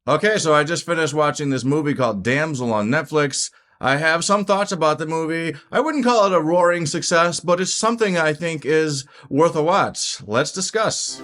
Okay, so I just finished watching this movie called Damsel on Netflix. I have some thoughts about the movie. I wouldn't call it a roaring success, but it's something I think is worth a watch. Let's discuss.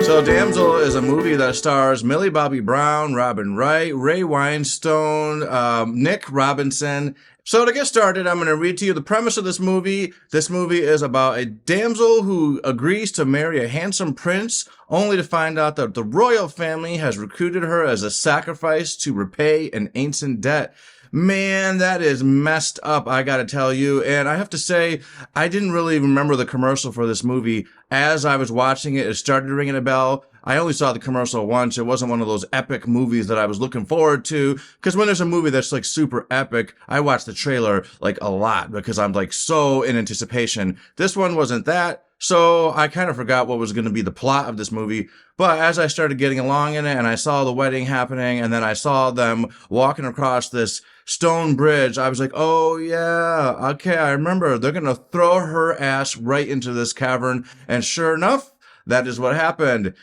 So Damsel is a movie that stars Millie Bobby Brown, Robin Wright, Ray Winstone, Nick Robinson. So to get started, I'm going to read to you the premise of this movie. This movie is about a damsel who agrees to marry a handsome prince, only to find out that the royal family has recruited her as a sacrifice to repay an ancient debt. Man, that is messed up, I gotta tell you. And I have to say, I didn't really remember the commercial for this movie. As I was watching it, it started ringing a bell. I only saw the commercial once. It wasn't one of those epic movies that I was looking forward to. Because when there's a movie that's like super epic, I watch the trailer like a lot because I'm like so in anticipation. This one wasn't that. So I kind of forgot what was going to be the plot of this movie. But as I started getting along in it and I saw the wedding happening and then I saw them walking across this stone bridge, I was like, oh yeah, okay, I remember. They're going to throw her ass right into this cavern. And sure enough, that is what happened.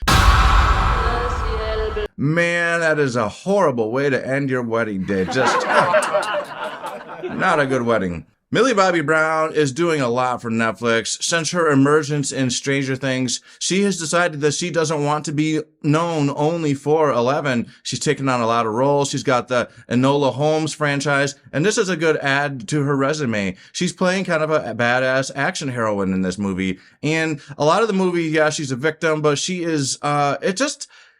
Man, that is a horrible way to end your wedding day. Just not a good wedding. Millie Bobby Brown is doing a lot for Netflix. Since her emergence in Stranger Things, she has decided that she doesn't want to be known only for 11. She's taken on a lot of roles. She's got the Enola Holmes franchise, and this is a good add to her resume. She's playing kind of a badass action heroine in this movie. And a lot of the movie, yeah, she's a victim, but she is,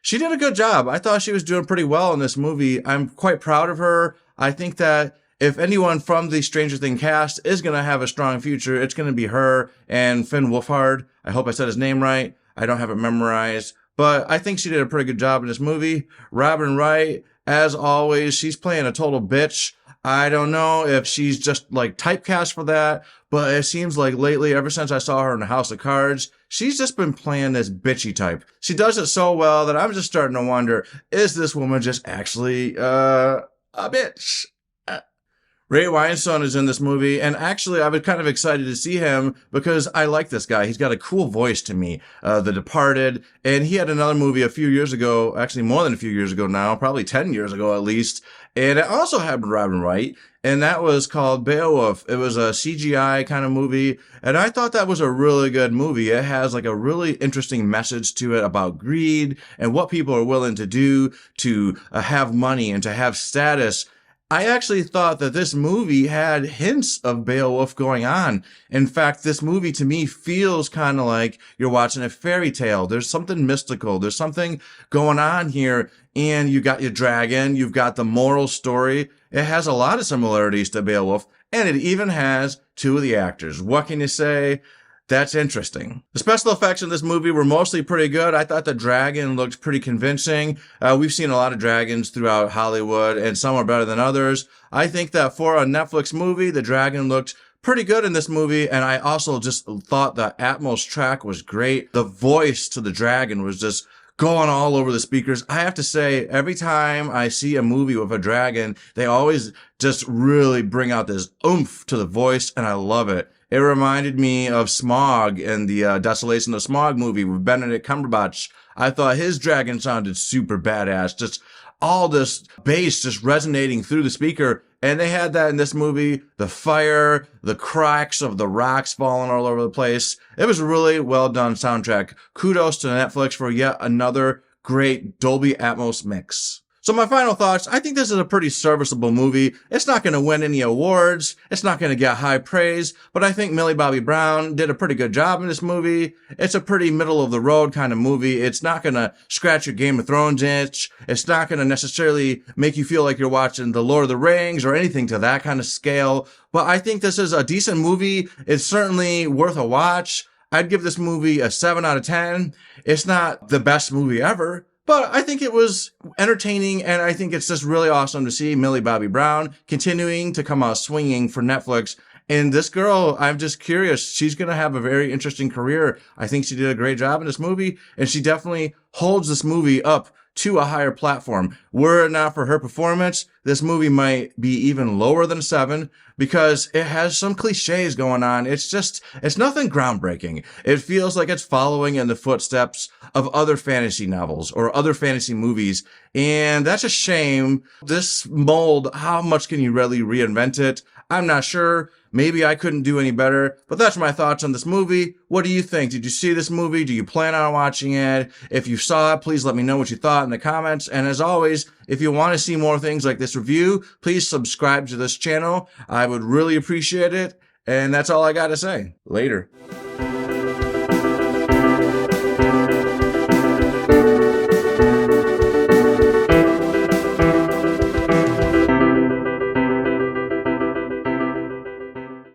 she did a good job. I thought she was doing pretty well in this movie. I'm quite proud of her. I think that if anyone from the Stranger Things cast is going to have a strong future, it's going to be her and Finn Wolfhard. I hope I said his name right. I don't have it memorized, but I think she did a pretty good job in this movie. Robin Wright, as always, she's playing a total bitch. I don't know if she's just like typecast for that, but it seems like lately, ever since I saw her in House of Cards, she's just been playing this bitchy type. She does it so well that I'm just starting to wonder, is this woman just actually, a bitch? Ray Winstone is in this movie, and actually I was kind of excited to see him because I like this guy. He's got a cool voice to me. The Departed, and he had another movie a few years ago, actually more than a few years ago now, probably 10 years ago at least, and it also had Robin Wright, and that was called Beowulf. It was a CGI kind of movie, and I thought that was a really good movie. It has like a really interesting message to it about greed and what people are willing to do to have money and to have status. I actually thought that this movie had hints of Beowulf going on. In fact, this movie to me feels kind of like you're watching a fairy tale. There's something mystical. There's something going on here. And you got your dragon. You've got the moral story. It has a lot of similarities to Beowulf. And it even has two of the actors. What can you say? That's interesting. The special effects in this movie were mostly pretty good. I thought the dragon looked pretty convincing. We've seen a lot of dragons throughout Hollywood, and some are better than others. I think that for a Netflix movie, the dragon looked pretty good in this movie, and I also just thought the Atmos track was great. The voice to the dragon was just going all over the speakers. I have to say, every time I see a movie with a dragon, they always just really bring out this oomph to the voice, and I love it. It reminded me of Smog in the Desolation of Smog movie with Benedict Cumberbatch. I thought his dragon sounded super badass. Just all this bass just resonating through the speaker. And they had that in this movie. The fire, the cracks of the rocks falling all over the place. It was a really well done soundtrack. Kudos to Netflix for yet another great Dolby Atmos mix. So my final thoughts, I think this is a pretty serviceable movie. It's not going to win any awards. It's not going to get high praise, but I think Millie Bobby Brown did a pretty good job in this movie. It's a pretty middle of the road kind of movie. It's not going to scratch your Game of Thrones itch. It's not going to necessarily make you feel like you're watching The Lord of the Rings or anything to that kind of scale. But I think this is a decent movie. It's certainly worth a watch. I'd give this movie a 7 out of 10. It's not the best movie ever, but I think it was entertaining, and I think it's just really awesome to see Millie Bobby Brown continuing to come out swinging for Netflix. And this girl, I'm just curious, she's going to have a very interesting career. I think she did a great job in this movie, and she definitely holds this movie up to a higher platform. Were it not for her performance, this movie might be even lower than 7 because it has some cliches going on. It's nothing groundbreaking. It feels like it's following in the footsteps of other fantasy novels or other fantasy movies. And that's a shame. This mold, how much can you really reinvent it? I'm not sure. Maybe I couldn't do any better, but that's my thoughts on this movie. What do you think? Did you see this movie? Do you plan on watching it? If you saw it, please let me know what you thought in the comments. And as always, if you want to see more things like this review, please subscribe to this channel. I would really appreciate it. And that's all I got to say. Later.